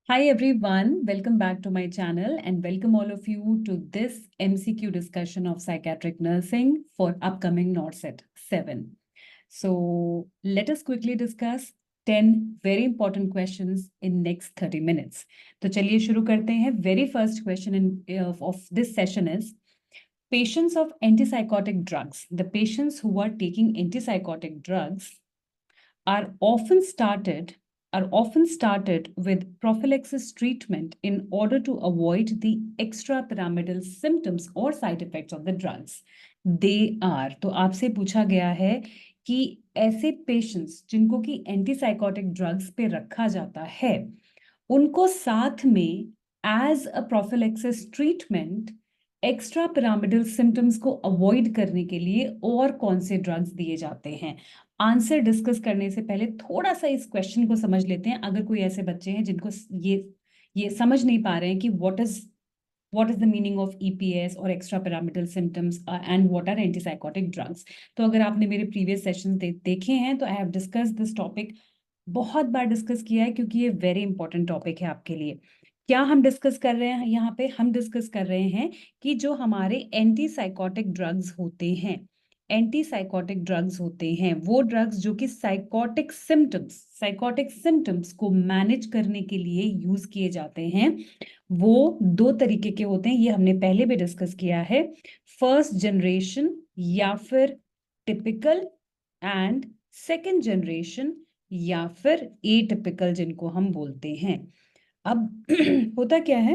Hi everyone, welcome back to my channel and welcome all of you to this MCQ discussion of psychiatric nursing for upcoming NORCET 7. So let us quickly discuss 10 very important questions in next 30 minutes. तो चलिए शुरू करते हैं. Very first question of this session is patients of antipsychotic drugs. The patients who are taking antipsychotic drugs are often started with prophylaxis treatment in order to avoid the extrapyramidal symptoms or side effects of the drugs. They are, तो आपसे पूछा गया है कि ऐसे patients जिनको कि antipsychotic drugs पे रखा जाता है उनको साथ में as a prophylaxis treatment extra pyramidal symptoms को अवॉइड करने के लिए और कौन से ड्रग्स दिए जाते हैं. आंसर डिस्कस करने से पहले थोड़ा सा इस क्वेश्चन को समझ लेते हैं. अगर कोई ऐसे बच्चे हैं जिनको ये समझ नहीं पा रहे हैं कि what is the meaning of EPS और extra pyramidal symptoms and what are antipsychotic drugs, तो अगर आपने मेरे प्रीवियस सेशंस देखे हैं तो I have discuss this topic, बहुत बार डिस्कस किया है क्योंकि ये वेरी इंपॉर्टेंट टॉपिक है आपके लिए. क्या हम डिस्कस कर रहे हैं यहाँ पे? हम डिस्कस कर रहे हैं कि जो हमारे एंटीसाइकोटिक ड्रग्स होते हैं वो ड्रग्स जो कि साइकोटिक सिम्टम्स को मैनेज करने के लिए यूज किए जाते हैं, वो दो तरीके के होते हैं. ये हमने पहले भी डिस्कस किया है. फर्स्ट जनरेशन या फिर टिपिकल, एंड सेकेंड जनरेशन या फिर एटिपिकल जिनको हम बोलते हैं. अब होता क्या है,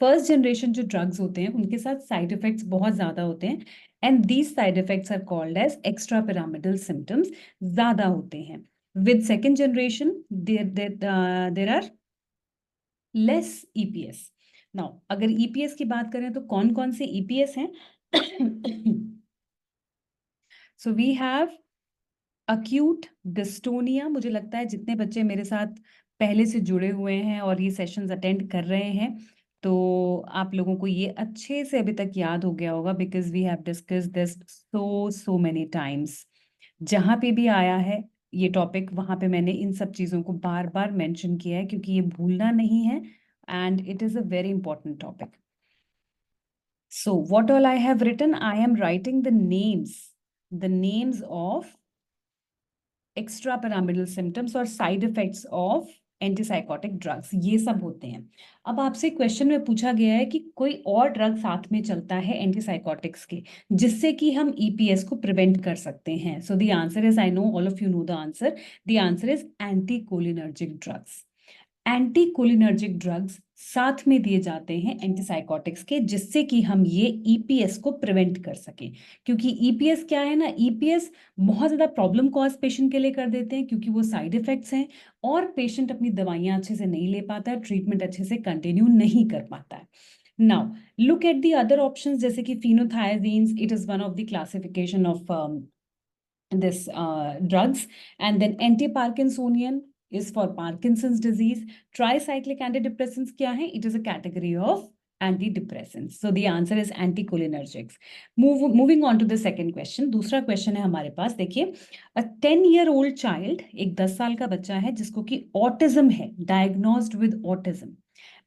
फर्स्ट जनरेशन जो ड्रग्स होते हैं उनके साथ साइड इफेक्ट्स बहुत ज्यादा होते हैं and these side effects are called as extra pyramidal symptoms, ज्यादा होते हैं. With second generation there are less EPS. Now अगर ईपीएस की बात करें तो कौन कौन से ईपीएस हैं? So we have acute dystonia. मुझे लगता है जितने बच्चे मेरे साथ पहले से जुड़े हुए हैं और ये सेशंस अटेंड कर रहे हैं तो आप लोगों को ये अच्छे से अभी तक याद हो गया होगा, because we have discuss this so many times. जहाँ पे भी आया है ये टॉपिक वहाँ पे मैंने इन सब चीज़ों को बार बार मेंशन किया है क्योंकि ये भूलना नहीं है and it is a very important topic. So what all I have written, I am writing the names of extrapyramidal symptoms और side effects of antipsychotic drugs, ये सब होते हैं. अब आपसे क्वेश्चन में पूछा गया है कि कोई और ड्रग साथ में चलता है एंटीसाइकोटिक्स के जिससे कि हम ईपीएस को प्रिवेंट कर सकते हैं. So the answer is, I know all of you know the answer, the answer is anticholinergic drugs. Anticholinergic drugs साथ में दिए जाते हैं एंटीसाइकोटिक्स के जिससे कि हम ये ईपीएस को प्रिवेंट कर सकें. क्योंकि ईपीएस क्या है ना, ईपीएस बहुत ज्यादा प्रॉब्लम कॉज पेशेंट के लिए कर देते हैं क्योंकि वो साइड इफेक्ट्स हैं और पेशेंट अपनी दवाइयां अच्छे से नहीं ले पाता है, ट्रीटमेंट अच्छे से कंटिन्यू नहीं कर पाता है. Now look at the other options जैसे कि phenothiazines. It is one of the classification of this drugs, and then anti-Parkinsonian is for Parkinson's disease. Tricyclic antidepressants क्या है? It is a category of antidepressants. So the answer is anticholinergics. Moving on to the second question. दूसरा question है हमारे पास, देखिए. A 10-year-old child, एक 10 साल का बच्चा है जिसको कि ऑटिज्म है, diagnosed with autism.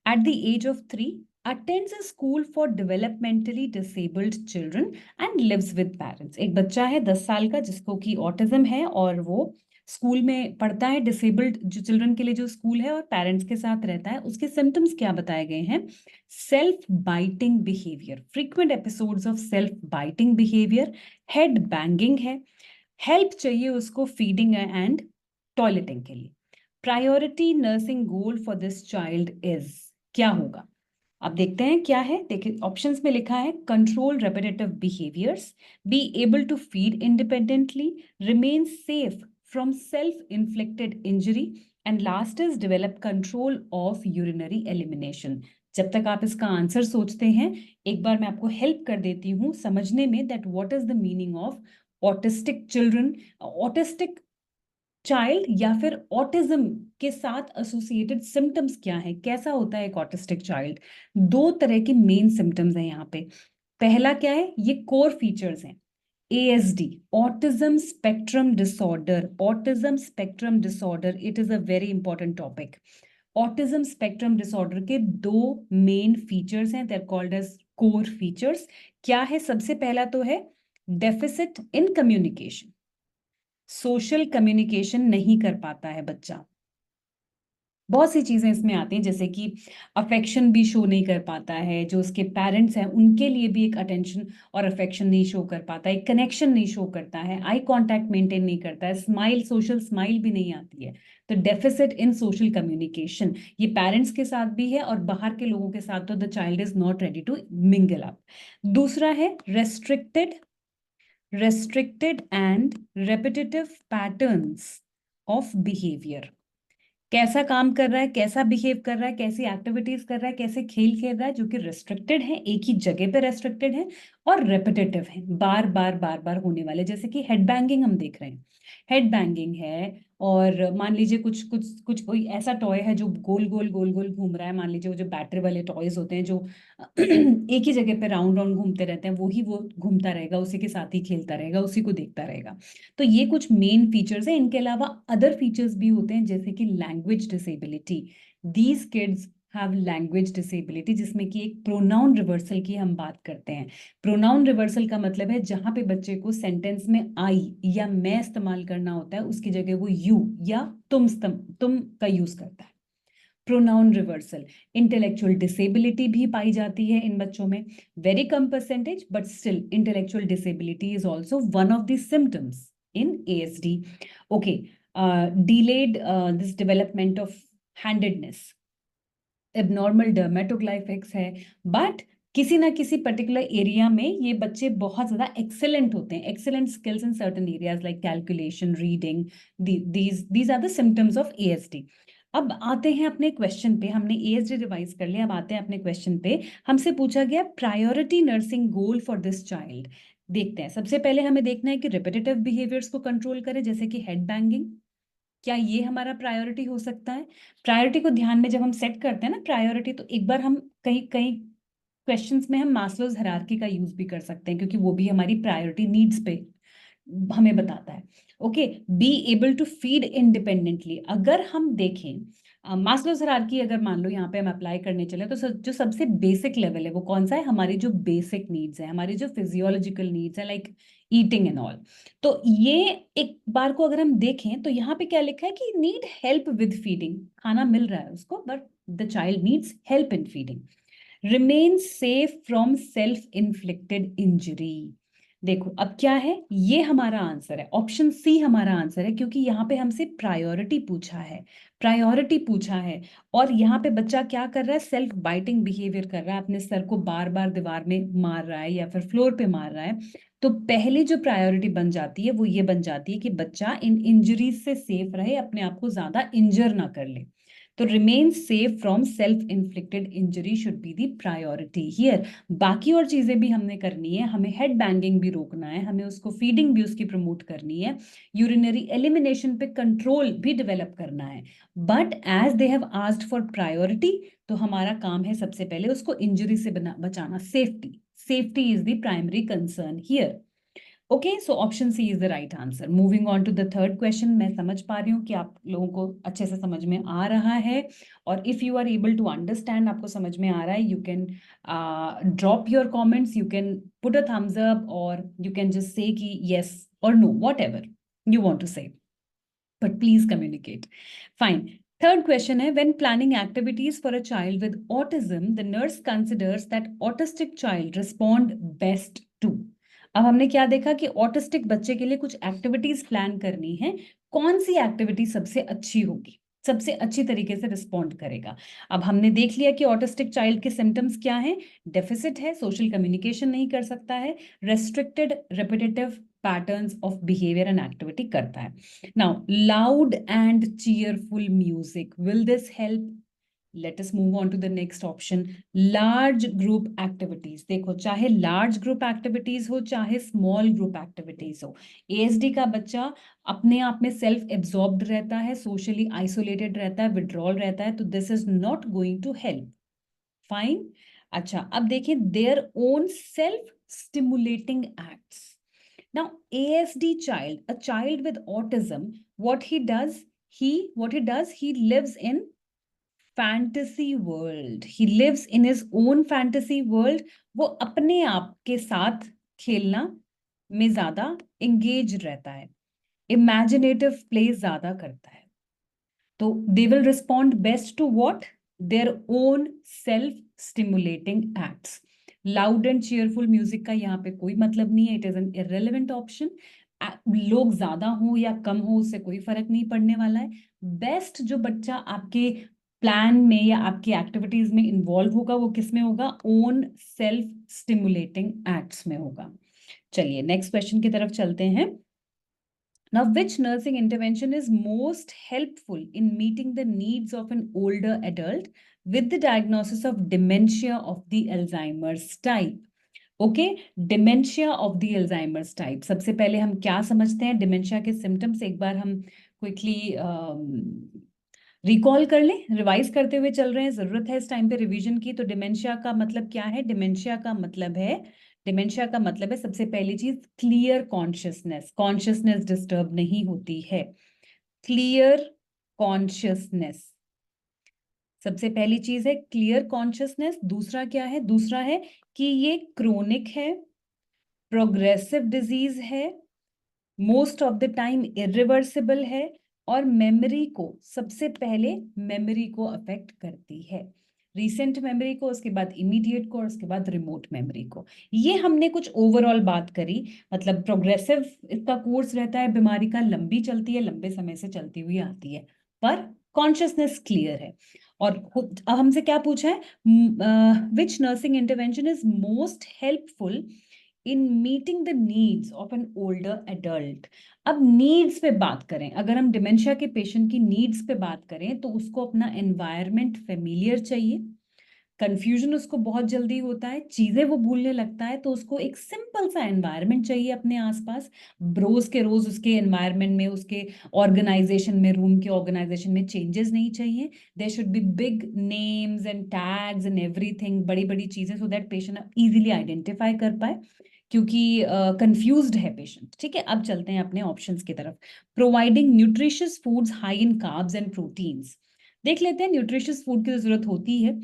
At the age of 3, attends a school for developmentally disabled children and lives with parents. एक बच्चा है 10 साल का जिसको कि ऑटिज्म है और वो स्कूल में पढ़ता है, डिसेबल्ड जो चिल्ड्रन के लिए जो स्कूल है, और पेरेंट्स के साथ रहता है. उसके सिम्टम्स क्या बताए गए हैं? Self biting behaviour, frequent episodes of self biting behaviour, head banging है, हेल्प चाहिए उसको फीडिंग एंड टॉयलेटिंग के लिए. Priority nursing goal for this child is, क्या होगा? अब देखते हैं क्या है. देखिए ऑप्शंस में लिखा है control repetitive behaviours, be able to feed independently, remain safe from self inflicted injury, and last is develop control of urinary elimination. जब तक आप इसका आंसर सोचते हैं एक बार मैं आपको हेल्प कर देती हूँ समझने में that what is the meaning of autistic children, autistic child या फिर ऑटिज्म के साथ एसोसिएटेड सिम्टम्स क्या है, कैसा होता है एक ऑटिस्टिक चाइल्ड. दो तरह के मेन सिम्टम्स हैं यहाँ पे. पहला क्या है, ये कोर फीचर्स हैं. ASD, autism spectrum disorder. Autism spectrum disorder, it is a very important topic. Autism spectrum disorder के दो मेन फीचर्स हैं, they are called as core features. क्या है? सबसे पहला तो है deficit in communication, social communication नहीं कर पाता है बच्चा। बहुत सी चीजें इसमें आती हैं, जैसे कि अफेक्शन भी शो नहीं कर पाता है, जो उसके पेरेंट्स हैं उनके लिए भी एक अटेंशन और अफेक्शन नहीं शो कर पाता है, एक कनेक्शन नहीं शो करता है, आई कांटेक्ट मेंटेन नहीं करता है, स्माइल, सोशल स्माइल भी नहीं आती है। तो डेफिसिट इन सोशल कम्युनिकेशन, ये पेरेंट्स के साथ भी है और बाहर के लोगों के साथ, तो the child is not ready to mingle up. दूसरा है restricted and repetitive patterns of behaviour. कैसा काम कर रहा है, कैसा बिहेव कर रहा है, कैसी एक्टिविटीज कर रहा है, कैसे खेल खेल रहा है, जो कि रेस्ट्रिक्टेड है, एक ही जगह पे रेस्ट्रिक्टेड है और रेपिटेटिव है, बार बार बार बार होने वाले। जैसे कि हेड बैंगिंग हम देख रहे हैं, हेड बैंगिंग है, और मान लीजिए कुछ कुछ कुछ कोई ऐसा टॉय है जो गोल गोल गोल गोल घूम रहा है, मान लीजिए वो जो बैटरी वाले टॉयज होते हैं जो एक ही जगह पे राउंड राउंड घूमते रहते हैं, वो घूमता रहेगा, उसी के साथ ही खेलता रहेगा, उसी को देखता रहेगा। तो ये कुछ मेन फीचर्स हैं। इनके अलावा अदर फीचर्स भी होते हैं, जैसे कि language disability. These kids have language disability, जिसमें कि एक प्रोनाउन रिवर्सल की हम बात करते हैं। प्रोनाउन रिवर्सल का मतलब है जहां पे बच्चे को सेंटेंस में आई या मैं इस्तेमाल करना होता है, उसकी जगह वो यू या तुम का यूज करता है। Pronoun reversal. इंटेलेक्चुअल डिसेबिलिटी भी पाई जाती है इन बच्चों में, वेरी कम percentage, but still intellectual disability is also one of the symptoms in ASD. Okay, delayed this development of handedness, abnormal dermatoglyphics है, बट किसी ना किसी पर्टिकुलर एरिया में ये बच्चे बहुत ज्यादा एक्सेलेंट होते हैं, excellent skills in certain areas like calculation, reading. These are the symptoms of ASD. अब आते हैं अपने क्वेश्चन पे, हमने ASD रिवाइज कर लिया, अब आते हैं अपने क्वेश्चन पे। हमसे पूछा गया priority nursing goal for this child. देखते हैं, सबसे पहले हमें देखना है कि रिपीटेटिव बिहेवियर्स को कंट्रोल करें, जैसे कि हेड बैंगिंग। क्या ये हमारा प्रायोरिटी हो सकता है? प्रायोरिटी को ध्यान में जब हम सेट करते हैं ना प्रायोरिटी, तो एक बार हम कहीं कहीं क्वेश्चंस में हम मास्लोज हायरार्की का यूज भी कर सकते हैं, क्योंकि वो भी हमारी प्रायोरिटी नीड्स पे हमें बताता है। Okay, be able to feed independently. अगर हम देखें मास्लोज हायरार्की, अगर मान लो यहाँ पे हम अप्लाई करने चले, तो जो सबसे बेसिक लेवल है वो कौन सा है? हमारी जो बेसिक नीड्स है, हमारी जो फिजियोलॉजिकल नीड्स है, लाइक ईटिंग एंड ऑल। तो ये एक बार को अगर हम देखें तो यहाँ पे क्या लिखा है कि नीड हेल्प विद फीडिंग, खाना मिल रहा है उसको, but the child needs help in feeding. Remain safe from self inflicted injury. देखो अब क्या है, ये हमारा आंसर है, ऑप्शन सी हमारा आंसर है, क्योंकि यहाँ पे हमसे प्रायोरिटी पूछा है, प्रायोरिटी पूछा है। और यहाँ पे बच्चा क्या कर रहा है? सेल्फ बाइटिंग बिहेवियर कर रहा है, अपने सर को बार बार दीवार में मार रहा है या फिर फ्लोर पे मार रहा है। तो पहली जो प्रायोरिटी बन जाती है वो ये बन जाती है कि बच्चा इन इंजरीज से सेफ रहे, अपने आप को ज्यादा इंजर ना कर ले। तो remain safe from self inflicted injury should be the priority here. बाकी और चीजें भी हमने करनी है, हमें हेड बैंगिंग भी रोकना है, हमें उसको फीडिंग भी उसकी प्रमोट करनी है, यूरिनरी एलिमिनेशन पे कंट्रोल भी डेवलप करना है। But as they have asked for priority, तो हमारा काम है सबसे पहले उसको इंजरी से बचाना, safety. Safety is the primary concern here. Okay, so option C is the right answer. Moving on to the third question. मैं समझ पा रही हूँ कि आप लोगों को अच्छे से समझ में आ रहा है, और if you are able to understand, आपको समझ में आ रहा है, you can drop your comments, you can put a thumbs up, और यू कैन जस्ट से कि yes or no, whatever you want to say, but please communicate. Fine. Third question है, when planning activities for a child with autism, the nurse considers that autistic child respond best to. अब हमने क्या देखा कि autistic बच्चे के लिए कुछ एक्टिविटीज प्लान करनी है, कौन सी एक्टिविटी सबसे अच्छी होगी, सबसे अच्छी तरीके से रिस्पॉन्ड करेगा। अब हमने देख लिया कि ऑटिस्टिक चाइल्ड के सिम्टम्स क्या हैं, डेफिसिट है, सोशल कम्युनिकेशन नहीं कर सकता है, restricted repetitive patterns of behaviour and activity करता है। Now, loud and cheerful music. Will this help? Let us move on to the next option. Large group activities. देखो, चाहे large group activities हो, चाहे small group activities हो, ASD का बच्चा अपने आप में self absorbed रहता है, socially isolated रहता है, withdrawal रहता है, तो this is not going to help. Fine. अच्छा, अब देखिए their own self stimulating acts. Now, ASD child, a child with autism, what he does, he lives in fantasy world, he lives in his own fantasy world, वो अपने आप के साथ खेलना में ज्यादा एंगेज रहता है, इमेजिनेटिव प्ले ज्यादा करता है। तो they will respond best to what, their own self stimulating acts. Loud and cheerful music का यहाँ पे कोई मतलब नहीं है, it is an irrelevant option. लोग ज्यादा हो या कम हो उससे कोई फर्क नहीं पड़ने वाला है। बेस्ट जो बच्चा आपके प्लान में या आपकी एक्टिविटीज में इन्वॉल्व होगा वो किस में होगा, ओन सेल्फ स्टिमुलेटिंग एक्ट्स में होगा। चलिए नेक्स्ट क्वेश्चन की तरफ चलते हैं। Now, which nursing intervention is most helpful in meeting the needs of an older adult with the diagnosis of dementia of the Alzheimer's type? Okay, dementia of the Alzheimer's type. सबसे पहले हम क्या समझते हैं डिमेंशिया के symptoms, एक बार हम quickly recall कर लें, रिवाइज करते हुए चल रहे हैं, जरूरत है इस टाइम पे रिवीजन की। तो डिमेंशिया का मतलब क्या है, डिमेंशिया का मतलब है, डिमेंशिया का मतलब है सबसे पहली चीज क्लियर कॉन्शियसनेस, कॉन्शियसनेस डिस्टर्ब नहीं होती है, क्लियर कॉन्शियसनेस सबसे पहली चीज है, क्लियर कॉन्शियसनेस। दूसरा क्या है, दूसरा है कि ये क्रोनिक है, प्रोग्रेसिव डिजीज है, most of the time irreversible है, और मेमोरी को, सबसे पहले मेमोरी को अफेक्ट करती है, रिसेंट मेमोरी को, उसके बाद इमीडिएट को, और उसके बाद रिमोट मेमोरी को। ये हमने कुछ ओवरऑल बात करी, मतलब प्रोग्रेसिव इसका कोर्स रहता है बीमारी का, लंबी चलती है, लंबे समय से चलती हुई आती है, पर कॉन्शियसनेस क्लियर है। और अब हमसे क्या पूछा है, विच nursing intervention is most helpful in meeting the needs of an older adult. अब नीड्स पे बात करें, अगर हम डिमेंशिया के पेशेंट की नीड्स पे बात करें तो उसको अपना एनवायरनमेंट फेमिलियर चाहिए, कंफ्यूजन उसको बहुत जल्दी होता है, चीजें वो भूलने लगता है, तो उसको एक सिंपल सा एनवायरनमेंट चाहिए अपने आसपास, रोज के रोज उसके एनवायरनमेंट में, उसके ऑर्गेनाइजेशन में, रूम के ऑर्गेनाइजेशन में चेंजेस नहीं चाहिए। There should be big names and tags and everything, बड़ी बड़ी चीजें, so that patient easily identify कर पाए, क्योंकि कंफ्यूज्ड है पेशेंट। ठीक है, अब चलते हैं अपने ऑप्शंस की तरफ। Providing nutritious foods high in carbs and proteins, देख लेते हैं न्यूट्रिशियस फूड की जरूरत होती है,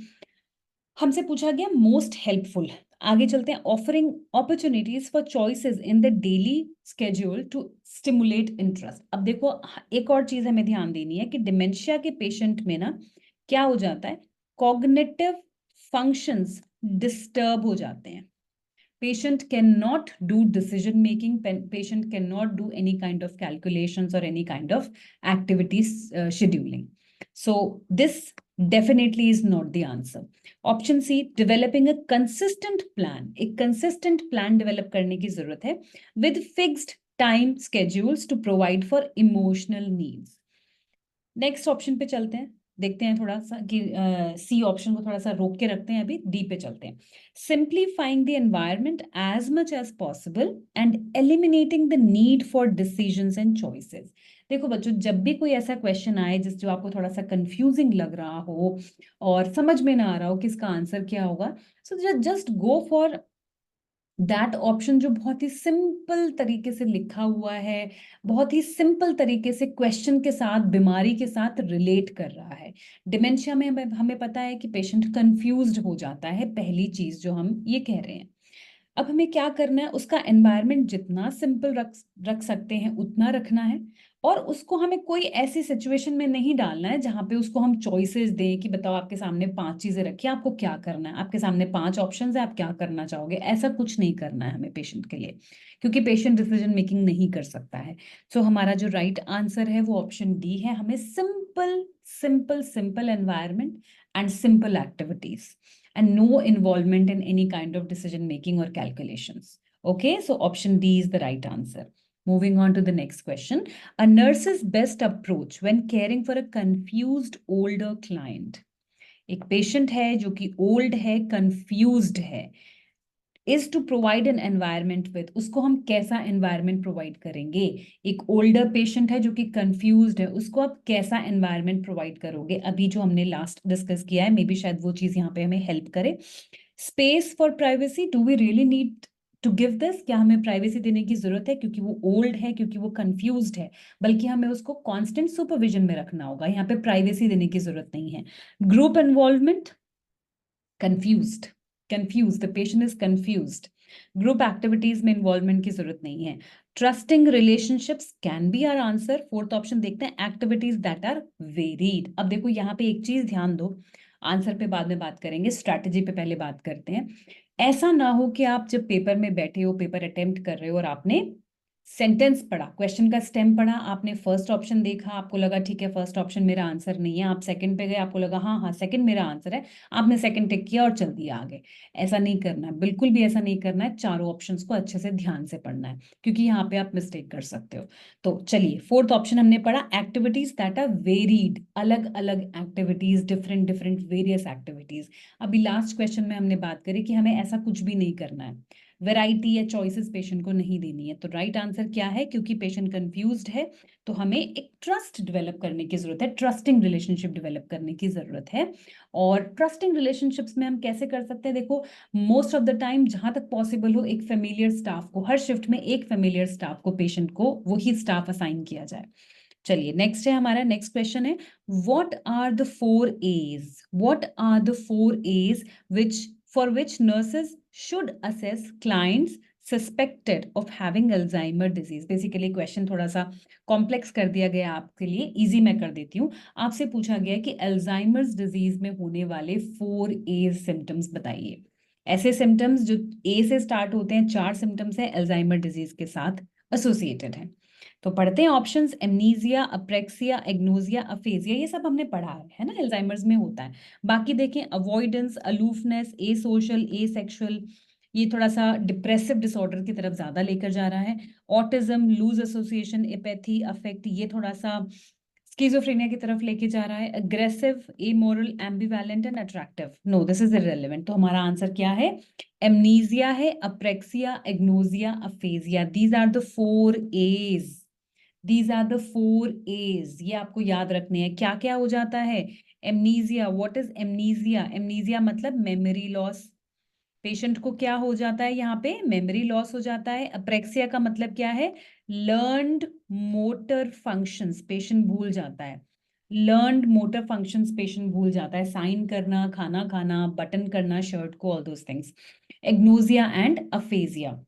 हमसे पूछा गया मोस्ट हेल्पफुल। आगे चलते हैं, offering opportunities for choices in the daily schedule to stimulate interest. अब देखो एक और चीज हमें ध्यान देनी है कि डिमेंशिया के पेशेंट में ना क्या हो जाता है, कॉग्निटिव फंक्शंस डिस्टर्ब हो जाते हैं, patient cannot do decision making, patient cannot do any kind of calculations or any kind of activities scheduling. So this definitely is not the answer. Option C, developing a consistent plan, एक consistent plan develop करने की जरूरत है with fixed time schedules to provide for emotional needs. Next option पे चलते हैं, देखते हैं थोड़ा सा कि सी ऑप्शन को थोड़ा सा रोक के रखते हैं, अभी डी पे चलते हैं। Simplifying the environment as much as possible and eliminating the need for decisions and choices. देखो बच्चों, जब भी कोई ऐसा क्वेश्चन आए जिस जो आपको थोड़ा सा कंफ्यूजिंग लग रहा हो और समझ में ना आ रहा हो कि इसका आंसर क्या होगा, so just go for that option जो बहुत ही सिंपल तरीके से लिखा हुआ है, बहुत ही सिंपल तरीके से क्वेश्चन के साथ, बीमारी के साथ रिलेट कर रहा है। डिमेंशिया में हमें पता है कि पेशेंट कंफ्यूज्ड हो जाता है, पहली चीज जो हम ये कह रहे हैं। अब हमें क्या करना है, उसका एनवायरनमेंट जितना सिंपल रख सकते हैं उतना रखना है, और उसको हमें कोई ऐसी सिचुएशन में नहीं डालना है जहां पे उसको हम चॉइसेस दें कि बताओ आपके सामने 5 चीजें रखी है, आपको क्या करना है, आपके सामने 5 ऑप्शंस है, आप क्या करना चाहोगे, ऐसा कुछ नहीं करना है हमें पेशेंट के लिए, क्योंकि पेशेंट डिसीजन मेकिंग नहीं कर सकता है। सो हमारा जो राइट आंसर है वो ऑप्शन डी है, हमें simple simple simple environment and simple activities and no involvement in any kind of decision making or calculations. Okay, so option D is the right answer. Moving on to the next question. A nurse's best approach when caring for a confused older client. एक patient है जो कि old है, confused है, is to provide an environment with, उसको हम कैसा environment provide करेंगे। एक ओल्डर पेशेंट है जो कि कंफ्यूज्ड है, उसको आप कैसा एनवायरमेंट प्रोवाइड करोगे, अभी जो हमने लास्ट डिस्कस किया है, मे बी शायद वो चीज यहाँ पे हमें हेल्प करे। Space for privacy, do we really need to give this, क्या हमें प्राइवेसी देने की जरूरत है क्योंकि वो ओल्ड है, क्योंकि वो कंफ्यूज्ड है, बल्कि हमें उसको कांस्टेंट सुपरविजन में रखना होगा, यहाँ पे प्राइवेसी देने की जरूरत नहीं है। Group involvement, confused, confuse, the patient is confused. Group activities में इन्वॉल्वमेंट की जरूरत नहीं है। Trusting relationships can be our answer. Fourth option देखते हैं, एक्टिविटीज दैट आर वेरीड। अब देखो यहाँ पे एक चीज ध्यान दो, आंसर पे बाद में बात करेंगे, स्ट्रैटेजी पे पहले बात करते हैं। ऐसा ना हो कि आप जब पेपर में बैठे हो, पेपर अटेम्प्ट कर रहे हो और आपने सेंटेंस पढ़ा, क्वेश्चन का स्टेम पढ़ा, आपने फर्स्ट ऑप्शन देखा, आपको लगा ठीक है फर्स्ट ऑप्शन मेरा आंसर नहीं है, आप सेकंड पे गए, आपको लगा हाँ हाँ सेकंड मेरा आंसर है, आपने सेकंड टिक किया और चल दिया आगे। ऐसा नहीं करना है, बिल्कुल भी ऐसा नहीं करना है। चारों ऑप्शंस को अच्छे से ध्यान से पढ़ना है, क्योंकि यहाँ पे आप मिस्टेक कर सकते हो। तो चलिए, फोर्थ ऑप्शन हमने पढ़ा, एक्टिविटीज दैट आर वेरीड, अलग अलग activities, different different various activities. अभी लास्ट क्वेश्चन में हमने बात करी कि हमें ऐसा कुछ भी नहीं करना है, वैरायटी या चॉइसेस पेशेंट को नहीं देनी है। तो राइट आंसर क्या है, क्योंकि पेशेंट कंफ्यूज्ड है तो हमें एक ट्रस्ट डेवलप करने की जरूरत है, ट्रस्टिंग रिलेशनशिप डेवलप करने की जरूरत है। और ट्रस्टिंग रिलेशनशिप्स में हम कैसे कर सकते हैं, देखो मोस्ट ऑफ द टाइम जहां तक पॉसिबल हो, एक फेमिलियर स्टाफ को, हर शिफ्ट में एक फेमिलियर स्टाफ को, पेशेंट को वही स्टाफ असाइन किया जाए। चलिए नेक्स्ट है हमारा, नेक्स्ट क्वेश्चन है, what are the 4 A's, what are the 4 A's which for which nurses should assess clients suspected of having Alzheimer disease। Basically question थोड़ा सा कॉम्प्लेक्स कर दिया गया आपके लिए, इजी मैं कर देती हूँ। आपसे पूछा गया है कि अल्जाइमर्स डिजीज में होने वाले 4 A's सिम्टम्स बताइए। ऐसे सिम्टम्स जो ए से स्टार्ट होते हैं, 4 सिम्टम्स हैं अल्जाइमर डिजीज के साथ एसोसिएटेड हैं। तो पढ़ते हैं options, amnesia, apraxia, agnosia, aphasia, ये सब हमने पढ़ा है ना, अल्जाइमर्स में होता है। बाकी देखें, अवॉइडेंस, अलूफनेस, ए सोशल, ए सेक्सुअल, ये थोड़ा सा डिप्रेसिव डिसऑर्डर की तरफ ज्यादा लेकर जा रहा है। Autism, loose association, apathy, affect, ये थोड़ा सा स्किज़ोफ्रेनिया की तरफ लेके जा रहा है। Aggressive, amoral, ambivalent and attractive, no this is irrelevant. तो हमारा आंसर क्या है, एमनीजिया है, apraxia, agnosia, aphasia, these are the 4 A's। These are the 4 A's, ये आपको याद रखने हैं। क्या क्या हो जाता है, amnesia, what is amnesia, amnesia मतलब मेमोरी लॉस, पेशेंट को क्या हो जाता है यहाँ पे, मेमोरी लॉस हो जाता है। अप्रेक्सिया का मतलब क्या है, लर्न्ड मोटर फंक्शंस, पेशेंट भूल जाता है, लर्न्ड मोटर फंक्शंस पेशेंट भूल जाता है, साइन करना, खाना खाना, बटन करना शर्ट को, all those things. Agnosia and aphasia,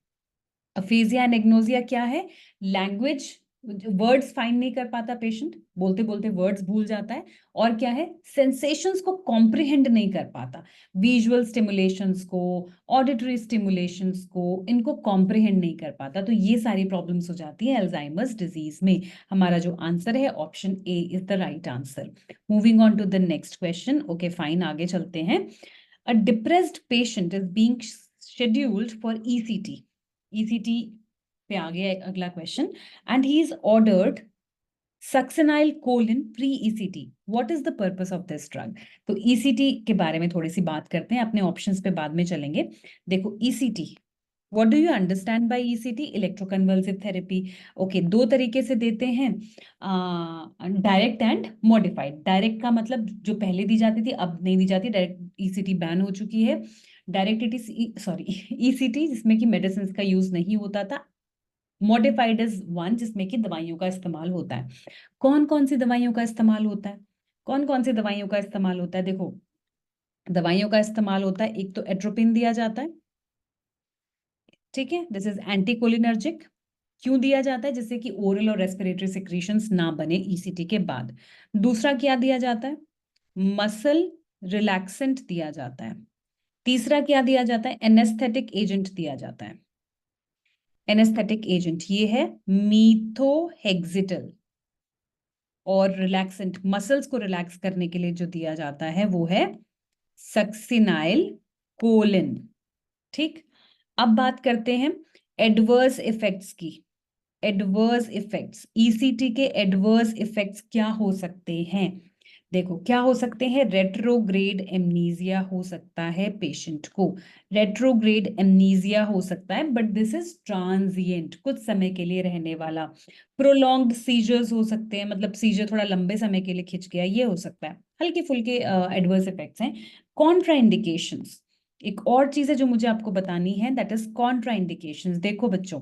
aphasia and agnosia क्या है, लैंग्वेज, वर्ड्स फाइंड नहीं कर पाता पेशेंट, बोलते बोलते वर्ड्स भूल जाता है। और क्या है, सेंसेशंस को कॉम्प्रिहेंड नहीं कर पाता, विजुअल स्टिमुलेशंस को, ऑडिटरी स्टिमुलेशंस को, इनको कॉम्प्रिहेंड नहीं कर पाता। तो ये सारी प्रॉब्लम्स हो जाती है अल्जाइमर्स डिजीज में। हमारा जो आंसर है option A is the right answer. Moving on to the next question, okay fine, आगे चलते हैं। A depressed patient is being scheduled for ECT, ECT पे आ गया अगला question, and he is ordered succinylcholine pre ECT, what is the purpose of this drug. तो ECT के बारे में थोड़ी सी बात करते हैं, अपने ऑप्शंस पे बाद में चलेंगे। देखो ECT, what do you understand by ECT, electroconvulsive therapy. Okay, दो तरीके से देते हैं, डायरेक्ट एंड मॉडिफाइड। डायरेक्ट का मतलब जो पहले दी जाती थी अब नहीं दी जाती, डायरेक्ट ईसीटी बैन हो चुकी है। डायरेक्ट सॉरी ईसीटी जिसमें कि मेडिसिन का यूज नहीं होता था। मॉडिफाइड इज वन जिसमें कि दवाइयों का इस्तेमाल होता है। कौन कौन सी दवाइयों का इस्तेमाल होता है, कौन कौन सी दवाइयों का इस्तेमाल होता है, देखो दवाइयों का इस्तेमाल होता है, एक तो एट्रोपिन दिया जाता है, ठीक है, दिस इज एंटीकोलिनर्जिक। क्यों दिया जाता है, जिससे कि ओरल और रेस्पिरेटरी सिक्रीशंस ना बने ईसीटी के बाद। दूसरा क्या दिया जाता है, मसल रिलैक्सेंट दिया जाता है। तीसरा क्या दिया जाता है, एनेस्थेटिक एजेंट दिया जाता है। एनेस्थेटिक एजेंट ये है मीथोहेक्सिटल। और रिलैक्सेंट, मसल्स को रिलैक्स करने के लिए जो दिया जाता है वो है सक्सिनाइल कोलिन। ठीक, अब बात करते हैं एडवर्स इफेक्ट्स की। एडवर्स इफेक्ट्स, ईसीटी के एडवर्स इफेक्ट्स क्या हो सकते हैं, देखो क्या हो सकते हैं, रेट्रोग्रेड एमनीजिया हो सकता है पेशेंट को, रेट्रोग्रेड एमनीजिया हो सकता है, बट दिस इज ट्रांजिएंट, कुछ समय के लिए रहने वाला। प्रोलॉन्ग्ड सीजर्स हो सकते हैं, मतलब सीजर थोड़ा लंबे समय के लिए खिंच गया, ये हो सकता है, हल्के फुल्के एडवर्स इफेक्ट्स हैं। कॉन्ट्राइंडिकेशंस, एक और चीज है जो मुझे आपको बतानी है, दैट इज कॉन्ट्रा इंडिकेशंस। देखो बच्चों,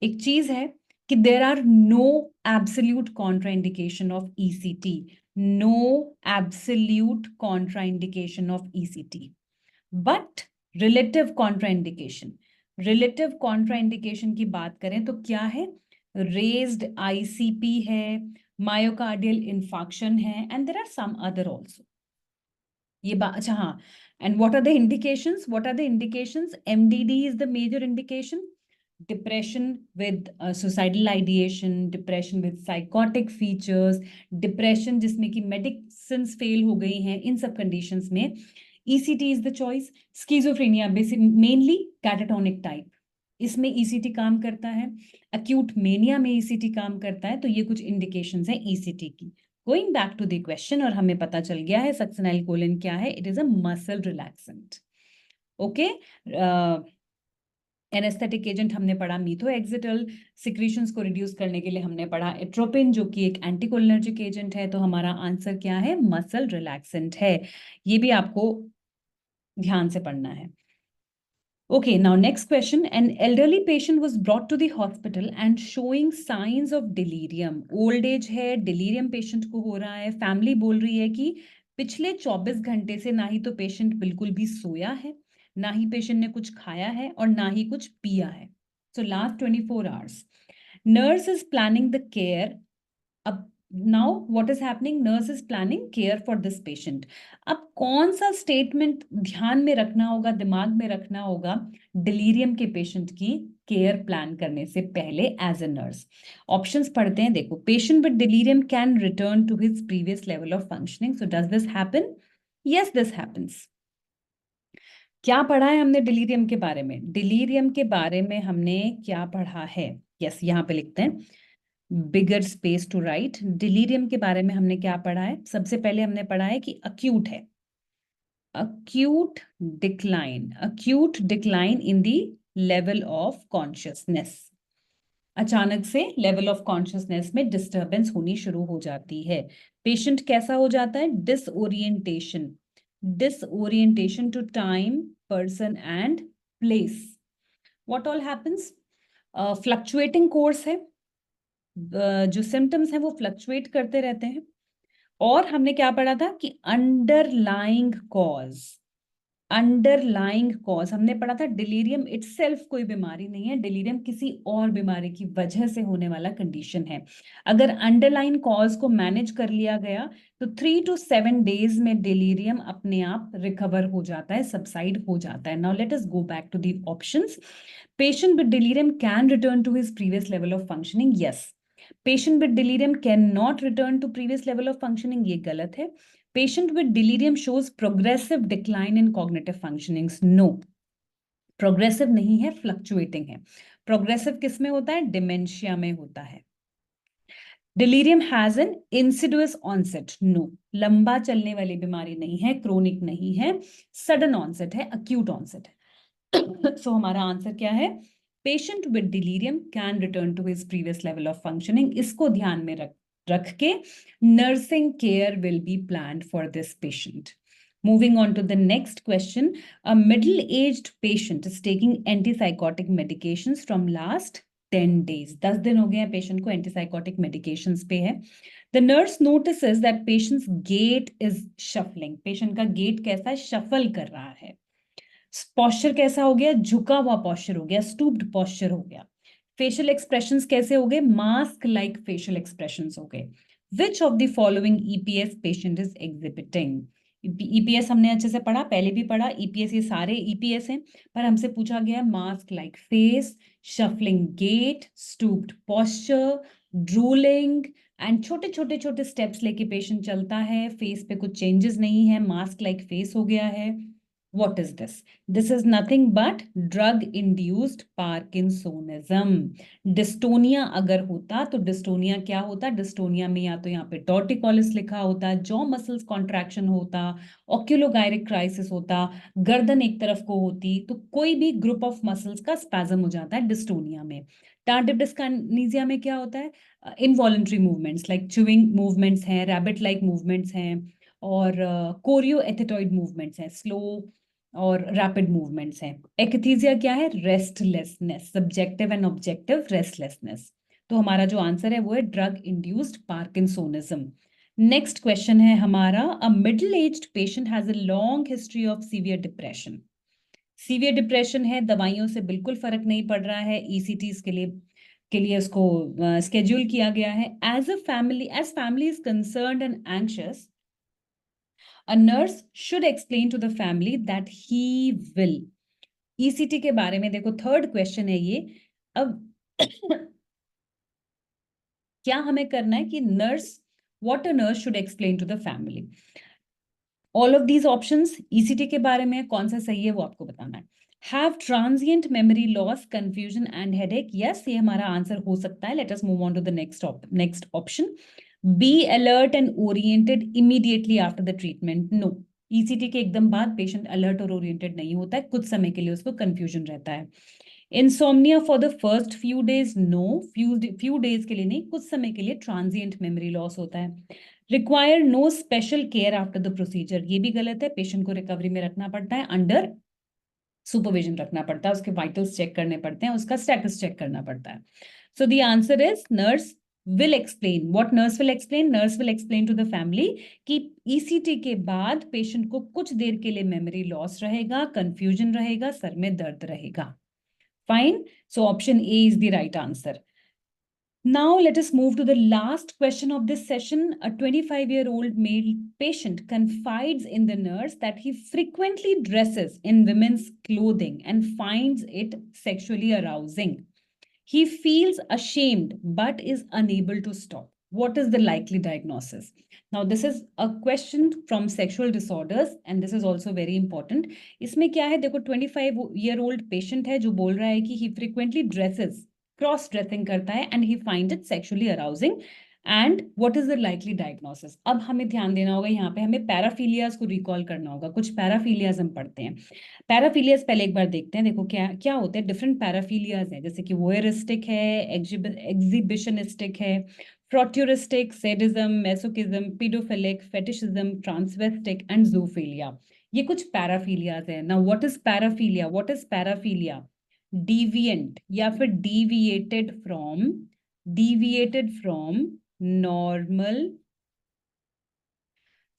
एक चीज है कि there are no absolute contra indication of ECT, no absolute contra indication of ECT, but relative contraindication, relative contraindication की बात करें तो क्या है, रेज्ड आईसीपी है, मायोकार्डियल इन्फार्क्शन है, and there are some other also. ये बात, अच्छा हाँ, and what are the indications, what are the indications, MDD is the major indication, depression with suicidal ideation, depression with psychotic features, depression जिसमें कि medicine fail हो गई हैं, इन सब कंडीशंस में ECT is the choice. Schizophrenia basic mainly catatonic type, इसमें ECT काम करता है। अक्यूट मेनिया में ईसीटी काम करता है। तो ये कुछ इंडिकेशंस हैं ईसीटी की। Going back to the question, और हमें पता चल गया है सक्सिनाइलकोलिन क्या है, it is a muscle relaxant. Okay, anaesthetic agent हमने पढ़ा मीथोएक्सिटल, सिक्रीशंस को रिड्यूस करने के लिए हमने पढ़ा एट्रोपिन जो कि एक एंटीकोलिनर्जिक एजेंट है। तो हमारा आंसर क्या है, मसल रिलैक्सेंट है। ये भी आपको ध्यान से पढ़ना है। Okay, now next question. An elderly patient was brought to the hospital and showing signs of delirium. Old age है, delirium patient को हो रहा है, family बोल रही है कि पिछले 24 घंटे से ना ही तो patient बिल्कुल भी सोया है, ना ही patient ने कुछ खाया है और ना ही कुछ पिया है. So last 24 hours. Nurse is planning the care. अब now what is happening, nurse is planning care for this patient. अब कौन सा स्टेटमेंट ध्यान में रखना होगा, दिमाग में रखना होगा डिलीरियम के पेशेंट की केयर प्लान करने से पहले एज ए नर्स? ऑप्शंस पढ़ते हैं, देखो, patient with delirium can return to his previous level of functioning, so does this happen? Yes, this happens. क्या पढ़ा है हमने डिलीरियम के बारे में? डिलीरियम के बारे में हमने क्या पढ़ा है? यस, यहाँ पे लिखते हैं, बिगर स्पेस टू राइट। डिलीरियम के बारे में हमने क्या पढ़ा है? सबसे पहले हमने पढ़ा है कि अक्यूट है, acute decline in the level of consciousness. अचानक से लेवल ऑफ कॉन्शियसनेस में डिस्टर्बेंस होनी शुरू हो जाती है। पेशेंट कैसा हो जाता है? Disorientation, disorientation to time, person and place. What all happens? Fluctuating course है, जो सिम्टम्स हैं वो फ्लक्चुएट करते रहते हैं। और हमने क्या पढ़ा था कि अंडरलाइंग कॉज, अंडरलाइंग कॉज हमने पढ़ा था डिलीरियम इटसेल्फ कोई बीमारी नहीं है, डिलीरियम किसी और बीमारी की वजह से होने वाला कंडीशन है। अगर अंडरलाइन कॉज को मैनेज कर लिया गया तो 3 to 7 डेज में डिलीरियम अपने आप रिकवर हो जाता है, सबसाइड हो जाता है। Now let us go back to the options. Patient with delirium can return to his previous level of functioning, yes. Patient with delirium can not return to previous level of functioning, ये गलत है। Patient with delirium shows progressive decline in cognitive functionings. No, progressive नहीं है, fluctuating है। Progressive किस में होता है? Dementia में होता है। Delirium has an insidious onset. No, लंबा चलने वाली बीमारी नहीं है, chronic नहीं है, sudden onset है, acute onset है। So हमारा आंसर क्या है? Patient with delirium can return to his previous level of functioning. इसको ध्यान में रख के nursing care will be planned for this patient. Moving on to the next question, a middle-aged patient is taking antipsychotic medications from last 10 days. 10 दिन हो गए हैं patient को एंटीसाइकोटिक मेडिकेशंस पे है। The nurse notices that patient's gait is shuffling. Patient का gate कैसा है? शफल कर रहा है। पॉस्चर कैसा हो गया? झुका हुआ पॉस्चर हो गया, स्टूप्ड पॉस्चर हो गया। फेशियल एक्सप्रेशंस कैसे हो गए? मास्क लाइक फेशियल एक्सप्रेशंस हो गए। Which of the following EPS patient is exhibiting? EPS हमने अच्छे से पढ़ा, पहले भी पढ़ा, ईपीएस ये सारे ईपीएस हैं, पर हमसे पूछा गया mask like face, shuffling gait, stooped posture, drooling and छोटे छोटे छोटे स्टेप्स लेके पेशेंट चलता है, फेस पे कुछ चेंजेस नहीं है, मास्क लाइक फेस हो गया है। What is this? This is nothing but drug-induced Parkinsonism. Dystonia अगर होता तो डिस्टोनिया क्या होता? डिस्टोनिया में या तो यहाँ पे टॉर्टिकोलिस लिखा होता, जॉ मसल्स कॉन्ट्रैक्शन होता, ऑक्यूलोगायरिक क्राइसिस होता, गर्दन एक तरफ को होती, तो कोई भी ग्रुप ऑफ मसल्स का स्पैज्म हो जाता है डिस्टोनिया में। टार्डिव डिस्काइनेसिया में क्या होता है? Involuntary movements like chewing movements हैं, रैबिट लाइक मूवमेंट्स हैं, और कोरियो एथेटॉइड मूवमेंट्स हैं, स्लो और रैपिड मूवमेंट्स हैं। एकथीजिया क्या है? Restlessness, subjective and objective restlessness. तो हमारा जो आंसर है वो है drug induced parkinsonism. Next question है हमारा, a middle aged patient has a long history of severe depression. Severe depression है, दवाइयों से बिल्कुल फर्क नहीं पड़ रहा है, ईसीटीज के लिए उसको स्केड्यूल किया गया है। As family is concerned and anxious, a nurse should explain to the family that he will. ECT के बारे में देखो, थर्ड क्वेश्चन है ये। अब क्या हमें करना है कि what a nurse should explain to the family. All of these options ECT के बारे में कौन सा सही है वो आपको बताना है। Have transient memory loss, confusion and headache. Yes, ये हमारा आंसर हो सकता है। Let us move on to the next option. Be alert and oriented immediately after the treatment. No. ECT के एकदम बाद पेशेंट अलर्ट और ओरिएंटेड नहीं होता है, कुछ समय के लिए उसको कंफ्यूजन रहता है। Insomnia for the first few days, no, few days के लिए नहीं, कुछ समय के लिए ट्रांजिएंट मेमोरी लॉस होता है। Require no special care after the procedure, ये भी गलत है। पेशेंट को रिकवरी में रखना पड़ता है, अंडर सुपरविजन रखना पड़ता है, उसके वाइटल्स चेक करने पड़ते हैं, उसका स्टेटस चेक करना पड़ता है। So the answer is nurse will explain. What nurse will explain? Nurse will explain to the family कि ECT के बाद पेशेंट को कुछ देर के लिए मेमोरी लॉस रहेगा, कंफ्यूजन रहेगा, सर में दर्द रहेगा। Fine. So option A is the right answer. Now let us move to the last question of this session. A 25-year-old male patient confides in the nurse that he frequently dresses in women's clothing and finds it sexually arousing. He feels ashamed but is unable to stop. What is the likely diagnosis? Now, this is a question from sexual disorders and this is also very important. इसमें क्या है, देखो 25-year-old patient है जो बोल रहा है कि he frequently dresses, cross dressing करता है and he find it sexually arousing and what is the likely diagnosis. अब हमें ध्यान देना होगा, यहाँ पे हमें पैराफीलियाज को रिकॉल करना होगा। कुछ पैराफीलियाज हम पढ़ते हैं। पैराफीलियाज पहले एक बार देखते हैं। देखो क्या क्या होते हैं, डिफरेंट पैराफीलियाज हैं, जैसे कि वोयरिस्टिक है, एग्जिबिशनिस्टिक है, frotteuristic, sadism, masochism, pedophilic, fetishism, transvestic and zoophilia. ये कुछ पैराफीलियाज है ना। What is paraphilia? What is paraphilia? Deviant या फिर deviated from normal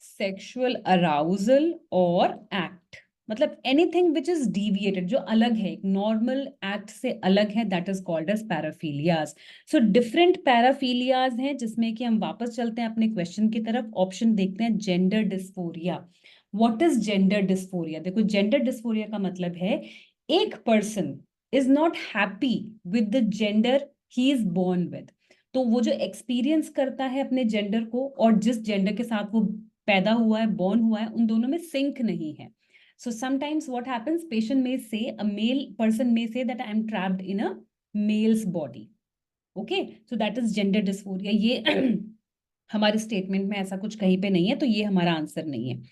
sexual arousal or act, मतलब एनीथिंग विच इज डिविएटेड, जो अलग है, एक नॉर्मल एक्ट से अलग है, that is called as paraphilias. So different paraphilias हैं, जिसमें कि हम वापस चलते हैं अपने क्वेश्चन की तरफ। ऑप्शन देखते हैं, gender dysphoria. What is gender dysphoria? देखो, जेंडर डिस्फोरिया का मतलब है एक person is not happy with the gender he is born with. तो वो जो एक्सपीरियंस करता है अपने जेंडर को और जिस जेंडर के साथ वो पैदा हुआ है, बोर्न हुआ है, उन दोनों में सिंक नहीं है। So sometimes what happens, patient may say, a male person may say that I am trapped in a male's body. Okay, so that is gender dysphoria. ये हमारे स्टेटमेंट में ऐसा कुछ कहीं पे नहीं है, तो ये हमारा आंसर नहीं है।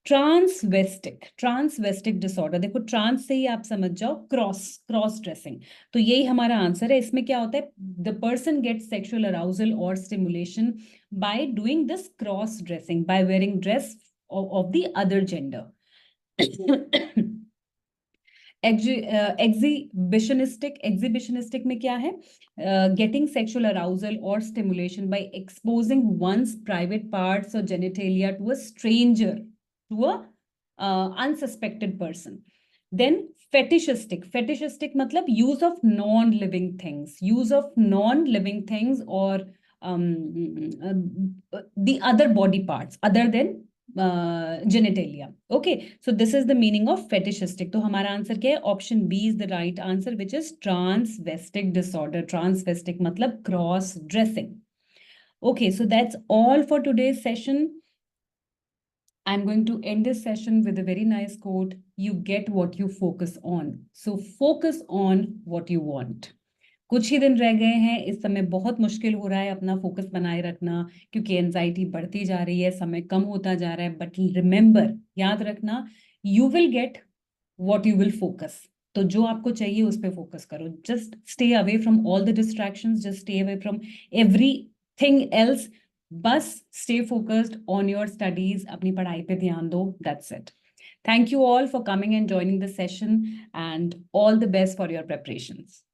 ट्रांसवेस्टिक डिसऑर्डर, देखो ट्रांस से ही आप समझ जाओ क्रॉस ड्रेसिंग, तो यही हमारा आंसर है। इसमें क्या होता है, the person gets sexual arousal और stimulation by doing this cross dressing, by wearing dress of the other gender. Exhibitionistic में क्या है, गेटिंग सेक्सुअल अराउजल और stimulation by exposing one's private parts और genitalia to a stranger, to a unsuspected person. Then fetishistic मतलब use of non living things और the other body parts other than genitalia. Okay, so this is the meaning of fetishistic. तो हमारा answer क्या है? Option B is the right answer, which is transvestic disorder. Transvestic मतलब cross dressing. Okay, so that's all for today's session. I'm going to end this session with a very nice quote. You get what you focus on. So focus on what you want. कुछ ही दिन रह गए हैं, इस समय बहुत मुश्किल हो रहा है अपना फोकस बनाए रखना, क्योंकि एंजाइटी बढ़ती जा रही है, समय कम होता जा रहा है। बट रिमेंबर, याद रखना, you will get what you will focus. तो जो आपको चाहिए उस पर फोकस करो। Just stay away from all the distractions, just stay away from everything else. बस stay focused on your studies, अपनी पढ़ाई पे ध्यान दो, that's it. Thank you all for coming and joining the session, and all the best for your preparations.